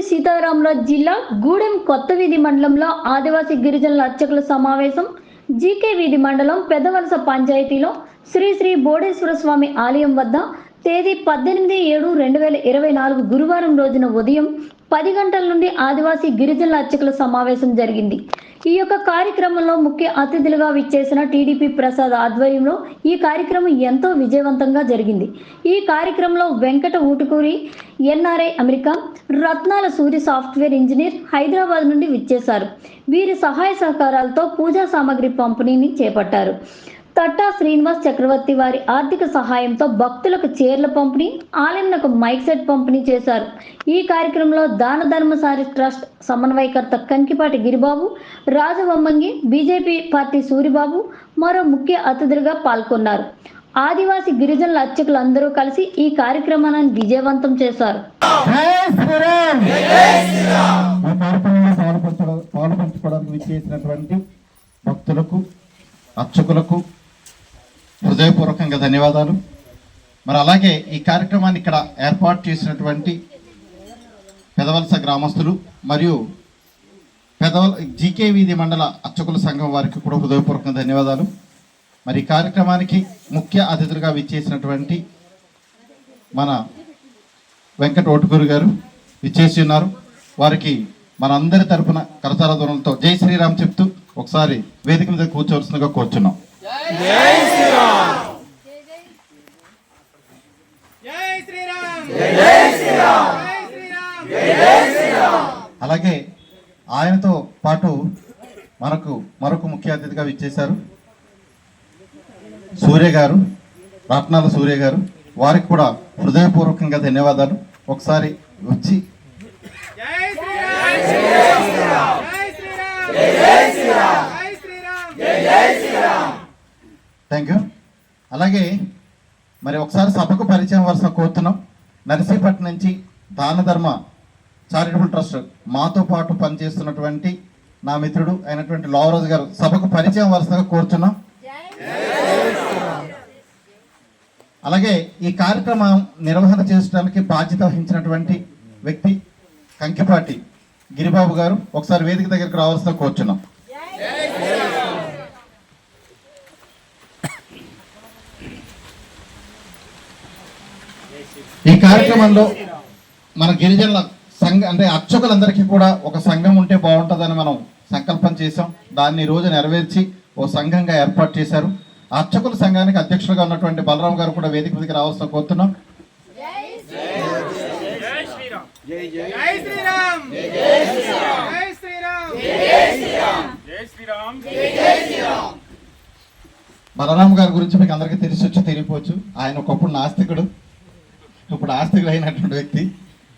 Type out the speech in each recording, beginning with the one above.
సీతారామరాజు జిల్లా గూడెం కొత్త వీధి మండలంలో ఆదివాసీ గిరిజనుల అర్చకుల సమావేశం జీకే వీధి మండలం పెద్దవలస పంచాయతీలో శ్రీ శ్రీ బోడేశ్వర స్వామి ఆలయం వద్ద తేదీ 18/7/2024 గురువారం రోజున ఉదయం 10 గంటల నుండి ఆదివాసీ గిరిజనుల అర్చకుల సమావేశం జరిగింది. ఈ యొక్క కార్యక్రమంలో ముఖ్య అతిథులుగా విచ్చేసిన టీడీపీ ప్రసాద్ ఆధ్వర్యంలో ఈ కార్యక్రమం ఎంతో విజయవంతంగా జరిగింది. ఈ కార్యక్రమంలో వెంకట ఊటుకూరి ఎన్ఆర్ఐ అమెరికా, రత్నాల సూర్య సాఫ్ట్వేర్ ఇంజనీర్ హైదరాబాద్ నుండి విచ్చేశారు. వీరి సహాయ సహకారాలతో పూజా సామాగ్రి పంపిణీని చేపట్టారు. తట్టా శ్రీనివాస్ చక్రవర్తి వారి ఆర్థిక సహాయంతో భక్తులకు చీరల పంపిణీ, ఆలయంకు మైక్ సెట్ పంపిణీ చేశారు. ఈ కార్యక్రమంలో దాన ధర్మసారి ట్రస్ట్ సమన్వయకర్త కంకిపాటి గిరిబాబు, రాజవమ్మంగి, బీజేపీ పార్టీ సూరిబాబు మరో ముఖ్య అతిథులుగా పాల్గొన్నారు. ఆదివాసీ గిరిజనుల అర్చకులందరూ కలిసి ఈ కార్యక్రమాన్ని విజయవంతం చేశారు. భక్తులకు, అర్చకులకు హృదయపూర్వకంగా ధన్యవాదాలు. మరి అలాగే ఈ కార్యక్రమాన్ని ఇక్కడ ఏర్పాటు చేసినటువంటి పెదవలస గ్రామస్తులు మరియు జీకే వీధి మండల అర్చకుల సంఘం వారికి కూడా హృదయపూర్వకంగా ధన్యవాదాలు. మరి ఈ కార్యక్రమానికి ముఖ్య అతిథులుగా విచ్చేసినటువంటి మన వెంకట ఓటుకూరు గారు విచ్చేసి ఉన్నారు. వారికి మనందరి తరపున కరతాళ ధ్వనులతో జై శ్రీరామ్ చెప్తూ ఒకసారి వేదిక మీద కూర్చోవలసిందిగా కోరుచున్నాం. అలాగే ఆయనతో పాటు మరొక ముఖ్య అతిథిగా విచ్చేశారు సూర్య గారు, రత్నాల సూర్య గారు. వారికి కూడా హృదయపూర్వకంగా ధన్యవాదాలు. ఒకసారి వచ్చి థ్యాంక్ యూ. అలాగే మరి ఒకసారి సభకు పరిచయం వరుస కోరుతున్నాం. నర్సీపట్నం నుంచి దాన ధర్మ చారిటబుల్ ట్రస్ట్ మాతో పాటు పనిచేస్తున్నటువంటి నా మిత్రుడు అయినటువంటి లావరాజు గారు సభకు పరిచయం వరుసగా కోరుతున్నాం. అలాగే ఈ కార్యక్రమం నిర్వహణ చేయడానికి బాధ్యత వహించినటువంటి వ్యక్తి కంకిపాటి గిరిబాబు గారు ఒకసారి వేదిక దగ్గరికి రావాల్సిన కోరుచున్నాం. ఈ కార్యక్రమంలో మన గిరిజనుల సంఘ అంటే అర్చకులందరికీ కూడా ఒక సంఘం ఉంటే బాగుంటుందని మనం సంకల్పం చేశాం. దాన్ని ఈ రోజు నెరవేర్చి ఓ సంఘంగా ఏర్పాటు చేశారు. అర్చకుల సంఘానికి అధ్యక్షులుగా ఉన్నటువంటి బలరాం గారు కూడా వేదిక మీదకి రావాల్సిన కోరుతున్నాం. బలరాం గారి గురించి మీకు అందరికీ తెలియపోవచ్చు. ఆయన ఒకప్పుడు నాస్తికుడు, ఇప్పుడు ఆస్తికులు అయినటువంటి వ్యక్తి.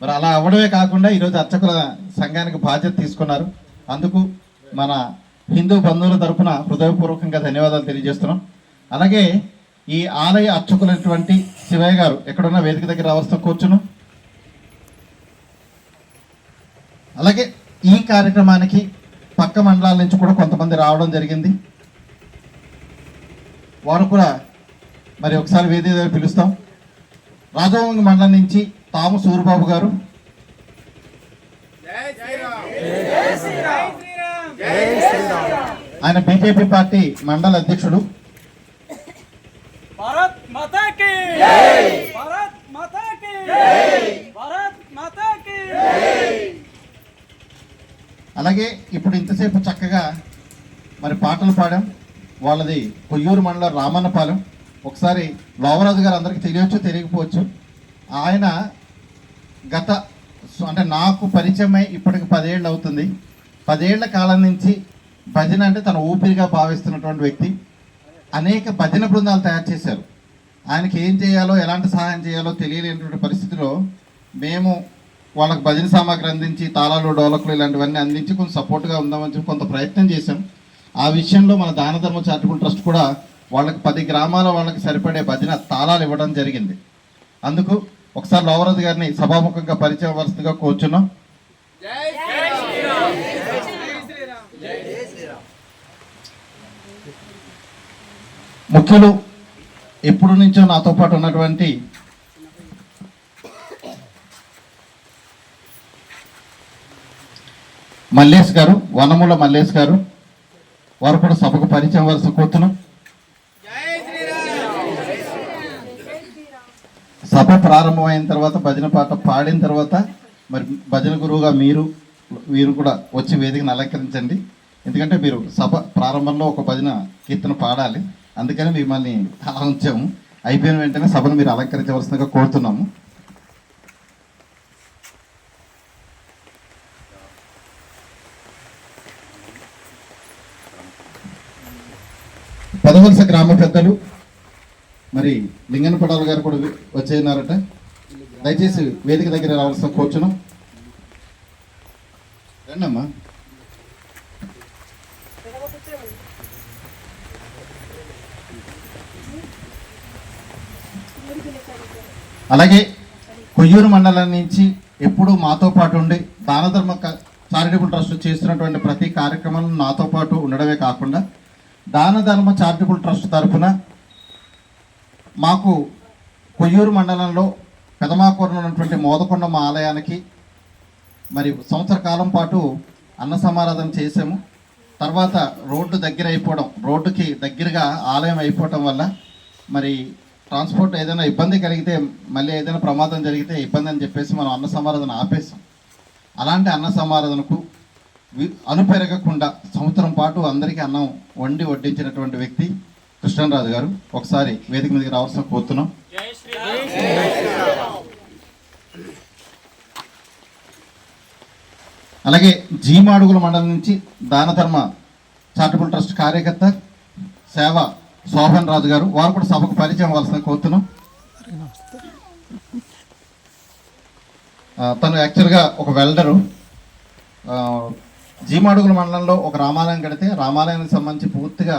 మరి అలా అవ్వడమే కాకుండా ఈరోజు అర్చకుల సంఘానికి బాధ్యత తీసుకున్నారు. అందుకు మన హిందూ బంధువుల తరఫున హృదయపూర్వకంగా ధన్యవాదాలు తెలియజేస్తున్నాం. అలాగే ఈ ఆలయ అర్చకులైనటువంటి శివయ్య గారు ఎక్కడున్న వేదిక దగ్గర రావాల్సిన కూర్చును. అలాగే ఈ కార్యక్రమానికి పక్క మండలాల నుంచి కూడా కొంతమంది రావడం జరిగింది. వారు కూడా మరి ఒకసారి వేదిక దగ్గర పిలుస్తాం. రాజవంగి మండలం నుంచి తాము సూరిబాబు గారు, ఆయన బీజేపీ పార్టీ మండల అధ్యక్షుడు. అలాగే ఇప్పుడు ఇంతసేపు చక్కగా మరి పాటలు పాడాం. వాళ్ళది కొయ్యూరు మండలం రామన్నపాలెం. ఒకసారి లోవరాజు గారు అందరికీ తెలియకపోవచ్చు. ఆయన అంటే నాకు పరిచయమై ఇప్పటికి 10 ఏళ్ళు అవుతుంది. 10 ఏళ్ల కాలం నుంచి భజన అంటే తన ఊపిరిగా భావిస్తున్నటువంటి వ్యక్తి. అనేక భజన బృందాలు తయారు చేశారు. ఆయనకి ఏం చేయాలో, ఎలాంటి సహాయం చేయాలో తెలియలేనటువంటి పరిస్థితిలో మేము వాళ్ళకి భజన సామాగ్రి అందించి, తాళాలు, డోలకులు ఇలాంటివన్నీ అందించి కొంచెం సపోర్ట్గా ఉందామని చెప్పి కొంత ప్రయత్నం చేశాం. ఆ విషయంలో మన దాన ధర్మ చారిటబుల్ ట్రస్ట్ కూడా వాళ్ళకి 10 గ్రామాల వాళ్ళకి సరిపడే భజన తాళాలు ఇవ్వడం జరిగింది. అందుకు ఒకసారి లోవరాజు గారిని సభాముఖంగా పరిచయం వరుసగా కూర్చున్నాం. ముఖ్యులు ఎప్పుడు నుంచో నాతో పాటు ఉన్నటువంటి మల్లేష్ గారు, వనముల మల్లేష్ గారు, వారు కూడా సభకు పరిచయం వలస కోరుతున్నాం. సభ ప్రారంభమైన తర్వాత భజన పాట పాడిన తర్వాత మరి భజన గురువుగా వీరు కూడా వచ్చి వేదికను అలంకరించండి. ఎందుకంటే మీరు సభ ప్రారంభంలో ఒక భజన కీర్తన పాడాలి, అందుకని మిమ్మల్ని అలా ఉంచాము. అయిపోయిన వెంటనే సభను మీరు అలంకరించవలసిందిగా కోరుతున్నాము. పెదవలస గ్రామ పెద్దలు మరి లింగనపడాల గారు కూడా వచ్చేనారట. దయచేసి వేదిక దగ్గర రావాల్సిన కోరుచున్నాం. రండమ్మా. అలాగే కొయ్యూరు మండలం నుంచి ఎప్పుడూ మాతో పాటు ఉండి దానధర్మ చారిటబుల్ ట్రస్ట్ చేస్తున్నటువంటి ప్రతి కార్యక్రమంలో నాతో పాటు ఉండడమే కాకుండా దానధర్మ చారిటబుల్ ట్రస్ట్ తరఫున మాకు కొయ్యూరు మండలంలో పెదమాకూరులో ఉన్నటువంటి మోదకొండమ్మ ఆలయానికి మరి సంవత్సర కాలం పాటు అన్న సమారాధన చేసాము. తర్వాత రోడ్డు దగ్గర అయిపోవడం, రోడ్డుకి దగ్గరగా ఆలయం అయిపోవటం వల్ల మరి ట్రాన్స్పోర్ట్ ఏదైనా ఇబ్బంది కలిగితే, మళ్ళీ ఏదైనా ప్రమాదం జరిగితే ఇబ్బంది అని చెప్పేసి మనం అన్న సమారాధన ఆపేసాం. అలాంటి అన్న సమారాధనకు అనుపెరగకుండా సంవత్సరం పాటు అందరికీ అన్నం వడ్డించినటువంటి వ్యక్తి కృష్ణరాజు గారు. ఒకసారి వేదిక మీదకి రావాల్సిన కోరుతున్నాం. అలాగే జీమాడుగుల మండలం నుంచి దానధర్మ చారిటబుల్ ట్రస్ట్ కార్యకర్త సేవ శోభన్ రాజు గారు, వారు కూడా సభకు పరిచయం అవ్వాల్సిన కోరుతున్నాం. తను యాక్చువల్గా ఒక వెల్డరు. జీమాడుగుల మండలంలో ఒక రామాలయం కడితే రామాలయానికి సంబంధించి పూర్తిగా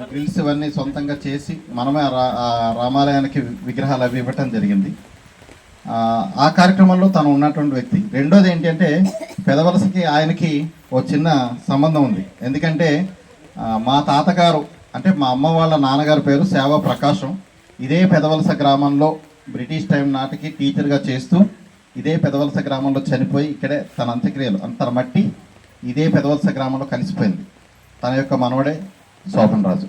గ్రిల్స్ ఇవన్నీ సొంతంగా చేసి మనమే రామాలయానికి విగ్రహాలు అవి ఇవ్వటం జరిగింది. ఆ కార్యక్రమంలో తను ఉన్నటువంటి వ్యక్తి. రెండోది ఏంటంటే పెదవలసకి ఆయనకి ఓ చిన్న సంబంధం ఉంది. ఎందుకంటే మా తాతగారు అంటే మా అమ్మ వాళ్ళ నాన్నగారి పేరు సేవా ప్రకాశం. ఇదే పెదవలస గ్రామంలో బ్రిటిష్ టైం నాటికి టీచర్గా చేస్తూ ఇదే పెదవలస గ్రామంలో చనిపోయి ఇక్కడే తన అంత్యక్రియలు తన మట్టి ఇదే పెదవలస గ్రామంలో కలిసిపోయింది. తన యొక్క మనవడే శోభన్ రాజు.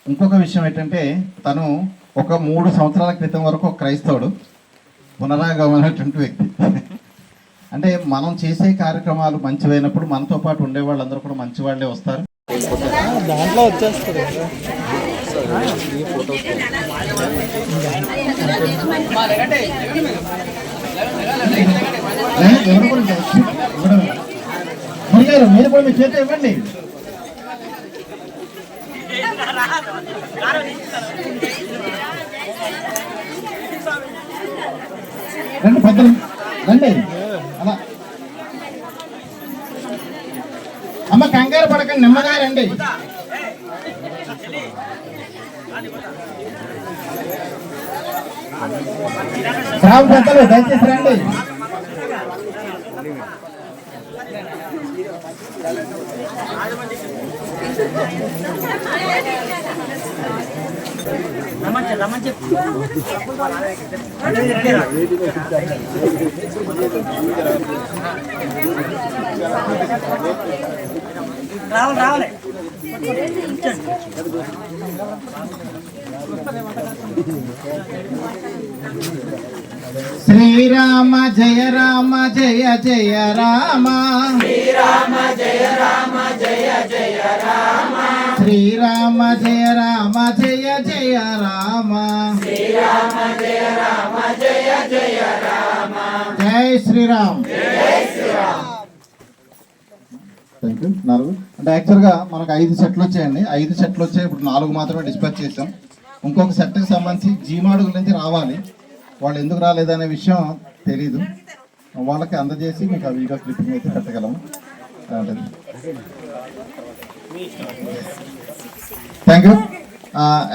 ఇంకొక విషయం ఏంటంటే తను ఒక 3 సంవత్సరాల క్రితం వరకు క్రైస్తవుడు, పునరాగమైనటువంటి వ్యక్తి. అంటే మనం చేసే కార్యక్రమాలు మంచివైనప్పుడు మనతో పాటు ఉండే వాళ్ళందరూ కూడా మంచి వాళ్ళే వస్తారు. దాంట్లో వచ్చేస్తారు. మీరు కూడా మీ చేతి ఇవ్వండి. రండి పెద్దలు రండి. అలా అమ్మ కంగారు పడకండి, నెమ్మదిగా రండి. గ్రామ పెద్దలు దయచేసి రండి. రావాలి. శ్రీరామ జయ రామ జయ జయ రామ, శ్రీరామ జయ రామ జయ జయ రామ, శ్రీరామ జయ రామ జయ జయ రామ, శ్రీరామ జయ రామ జయ జయ రామ, జై శ్రీరామ్. Thank you. 4 అంటే యాక్చువల్గా మనకు 5 సెట్లు వచ్చాయండి. 5 సెట్లు వచ్చాయి. ఇప్పుడు 4 మాత్రమే డిస్పాచ్ చేసాం. ఇంకొక సెట్కి సంబంధించి జీమాడుగుల నుంచి రావాలి. వాళ్ళు ఎందుకు రాలేదనే విషయం తెలీదు. వాళ్ళకి అందజేసి మీకు ఆ వీడియో క్లిప్పింగ్ అయితే పెట్టగలము. Thank you.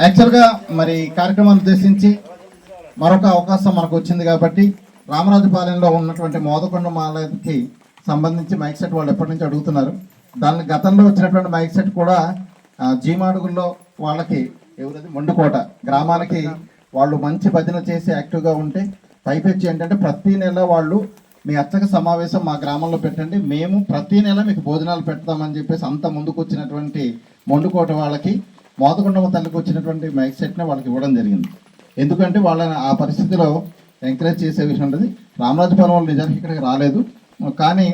యాక్చువల్గా మరి కార్యక్రమాన్ని ఉద్దేశించి మరొక అవకాశం మనకు వచ్చింది కాబట్టి రామరాజుపాలెంలో ఉన్నటువంటి మోదకొండ మాలకి సంబంధించి మైక్ సెట్ వాళ్ళు ఎప్పటి నుంచి అడుగుతున్నారు. దాని గతంలో వచ్చినటువంటి మైక్ సెట్ కూడా జీమాడుగుల్లో వాళ్ళకి ఎవరైతే మొండుకోట గ్రామానికి వాళ్ళు మంచి భజన చేసి యాక్టివ్గా ఉంటే పైపెచ్చి ఏంటంటే ప్రతి నెల వాళ్ళు మీ అర్చక సమావేశం మా గ్రామంలో పెట్టండి, మేము ప్రతి నెల మీకు భోజనాలు పెడతామని చెప్పేసి అంత ముందుకు వచ్చినటువంటి మొండుకోట వాళ్ళకి మోదకొండమ్మ తల్లికి వచ్చినటువంటి మైక్ సెట్ని వాళ్ళకి ఇవ్వడం జరిగింది. ఎందుకంటే వాళ్ళని ఆ పరిస్థితిలో ఎంకరేజ్ చేసే విషయం ఉంటుంది. రామరాజపురం వాళ్ళు నిజానికి ఇక్కడికి రాలేదు, కానీ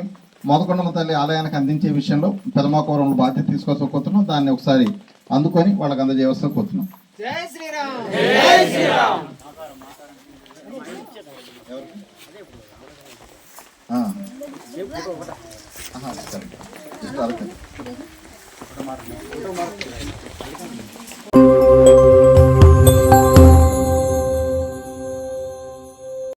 మోదకొండమ్మ తల్లి ఆలయానికి అందించే విషయంలో పెదమాకవరంలో బాధ్యత తీసుకోకపోతున్నాం. దాన్ని ఒకసారి అందుకొని వాళ్ళకి అందజేయవలసిన కోరుతున్నాం. జై శ్రీరామ్. జై శ్రీరామ్. సరే